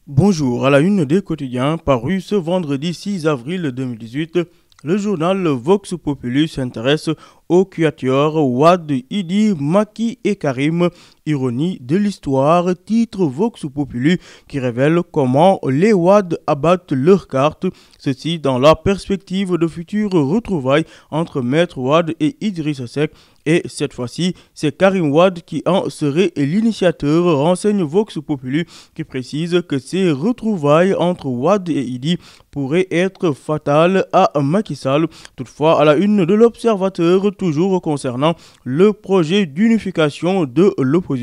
Bonjour, à la une des quotidiens paru ce vendredi 6 avril 2018, le journal Vox Populi s'intéresse aux quatuors Wade, Idi, Maki et Karim. Ironie de l'histoire, titre Vox Populi qui révèle comment les Wade abattent leurs cartes, ceci dans la perspective de futures retrouvailles entre Maître Wade et Idrissa Seck. Et cette fois-ci, c'est Karim Wade qui en serait l'initiateur, renseigne Vox Populi qui précise que ces retrouvailles entre Wade et Idi pourraient être fatales à Macky Sall. Toutefois, à la une de l'Observateur, toujours concernant le projet d'unification de l'opposition,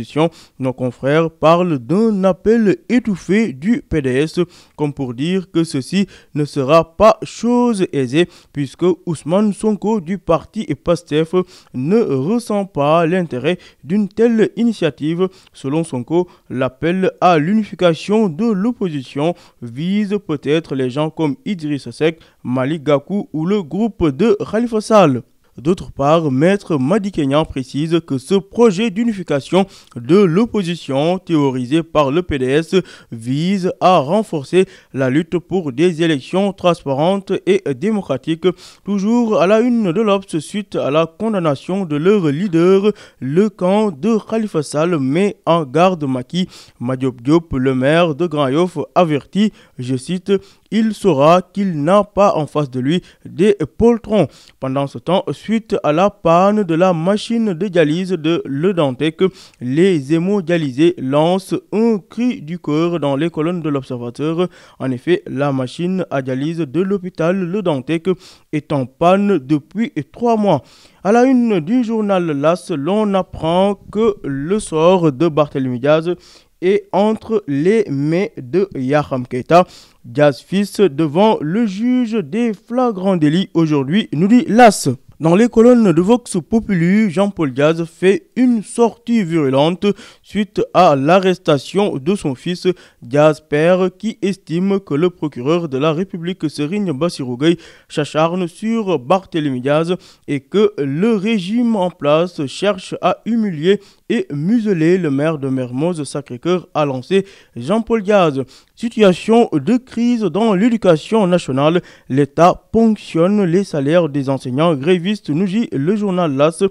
nos confrères parlent d'un appel étouffé du PDS, comme pour dire que ceci ne sera pas chose aisée, puisque Ousmane Sonko du parti PASTEF ne ressent pas l'intérêt d'une telle initiative. Selon Sonko, l'appel à l'unification de l'opposition vise peut-être les gens comme Idrissa Seck, Malick Gakou ou le groupe de Khalifa Sall. D'autre part, Maître Madi Kenya précise que ce projet d'unification de l'opposition théorisé par le PDS vise à renforcer la lutte pour des élections transparentes et démocratiques. Toujours à la une de l'Obs, suite à la condamnation de leur leader, le camp de Khalifa Sall met en garde Macky. Madiop Diop, le maire de Grand Yoff, avertit, je cite, il saura qu'il n'a pas en face de lui des poltrons. Pendant ce temps, suite à la panne de la machine de dialyse de Le Dantec, les hémodialysés lancent un cri du cœur dans les colonnes de l'Observateur. En effet, la machine à dialyse de l'hôpital Le Dantec est en panne depuis 3 mois. À la une du journal LAS, l'on apprend que le sort de Barthélémy Diaz est entre les mains de Yakham Keïta. Diaz fils devant le juge des flagrants délits aujourd'hui, nous dit l'As. Dans les colonnes de Vox Populi, Jean-Paul Diaz fait une sortie virulente suite à l'arrestation de son fils Diaz père qui estime que le procureur de la République Serigne Bassirou Gueye s'acharne sur Barthélémy Diaz et que le régime en place cherche à humilier et museler le maire de Mermoz Sacré-Cœur, a lancé Jean-Paul Diaz. Situation de crise dans l'éducation nationale, l'État ponctionne les salaires des enseignants grévistes, nous dit le journal LAS.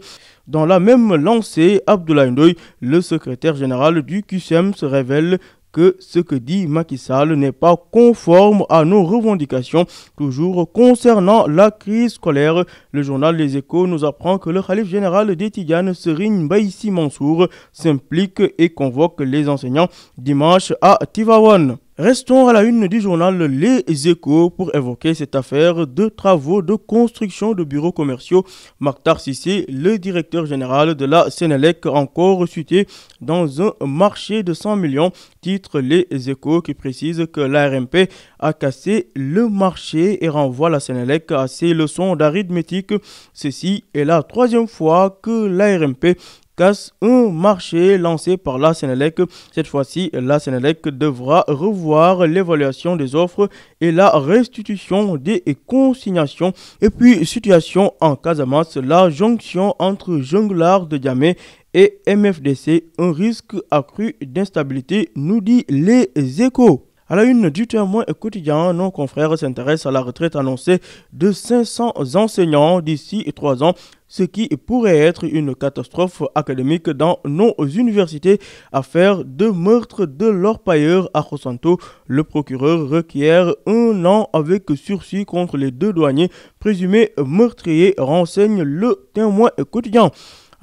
Dans la même lancée, Abdoulaye Ndoye, le secrétaire général du QCM, se révèle que ce que dit Macky Sall n'est pas conforme à nos revendications. Toujours concernant la crise scolaire, le journal Les Échos nous apprend que le khalife général des Tidianes, Serigne Mbaye Sy Mansour, s'implique et convoque les enseignants dimanche à Tivaouane. Restons à la une du journal Les Échos pour évoquer cette affaire de travaux de construction de bureaux commerciaux. Makhtar Cissé, le directeur général de la Sénélec, encore cité dans un marché de 100 millions, titre Les Échos qui précise que l'ARMP a cassé le marché et renvoie la Sénélec à ses leçons d'arithmétique. Ceci est la 3e fois que l'ARMP casse un marché lancé par la Sénélec. Cette fois-ci, la Sénélec devra revoir l'évaluation des offres et la restitution des consignations. Et puis, situation en Casamance, la jonction entre Jonglard de Diamé et MFDC, un risque accru d'instabilité, nous dit Les Échos. À la une du Témoin quotidien, nos confrères s'intéressent à la retraite annoncée de 500 enseignants d'ici 3 ans, ce qui pourrait être une catastrophe académique dans nos universités. Affaire de meurtre de l'orpailleur à Khosanto, le procureur requiert 1 an avec sursis contre les 2 douaniers présumés meurtriers, renseigne le Témoin quotidien.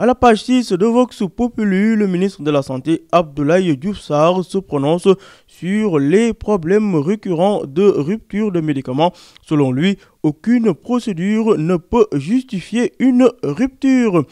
À la page 6 de Vox Populi, le ministre de la Santé, Abdoulaye Diouf Sarr, se prononce sur les problèmes récurrents de rupture de médicaments. Selon lui, aucune procédure ne peut justifier une rupture.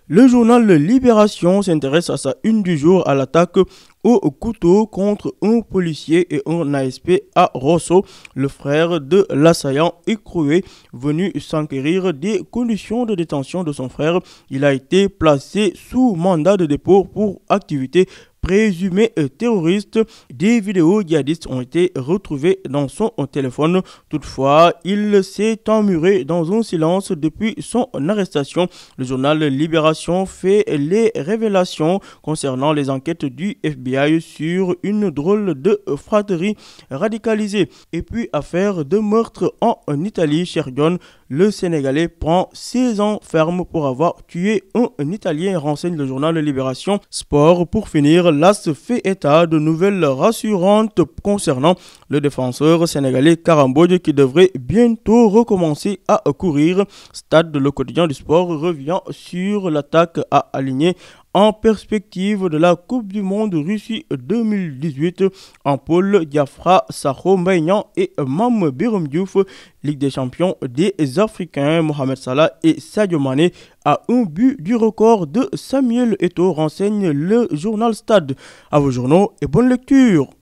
Le journal Libération s'intéresse à sa une du jour à l'attaque au couteau contre un policier et un ASP à Rosso. Le frère de l'assaillant écroué, venu s'enquérir des conditions de détention de son frère. Il a été placé sous mandat de dépôt pour activité présumé terroriste. Des vidéos djihadistes ont été retrouvées dans son téléphone. Toutefois, il s'est emmuré dans un silence depuis son arrestation. Le journal Libération fait les révélations concernant les enquêtes du FBI sur une drôle de fratrie radicalisée. Et puis, affaire de meurtre en Italie, cher John, le Sénégalais prend 16 ans ferme pour avoir tué un Italien, renseigne le journal Libération. Sport, pour finir, l'AS fait état de nouvelles rassurantes concernant le défenseur sénégalais Karambodj qui devrait bientôt recommencer à courir. Stade, le quotidien du sport, revient sur l'attaque à aligner en perspective de la Coupe du Monde Russie 2018. En pôle, Diafra, Sakho Mbaïnian et Mam Birom Diouf. Ligue des champions des Africains, Mohamed Salah et Sadio Mané à un but du record de Samuel Eto'o, renseigne le journal Stade. À vos journaux et bonne lecture.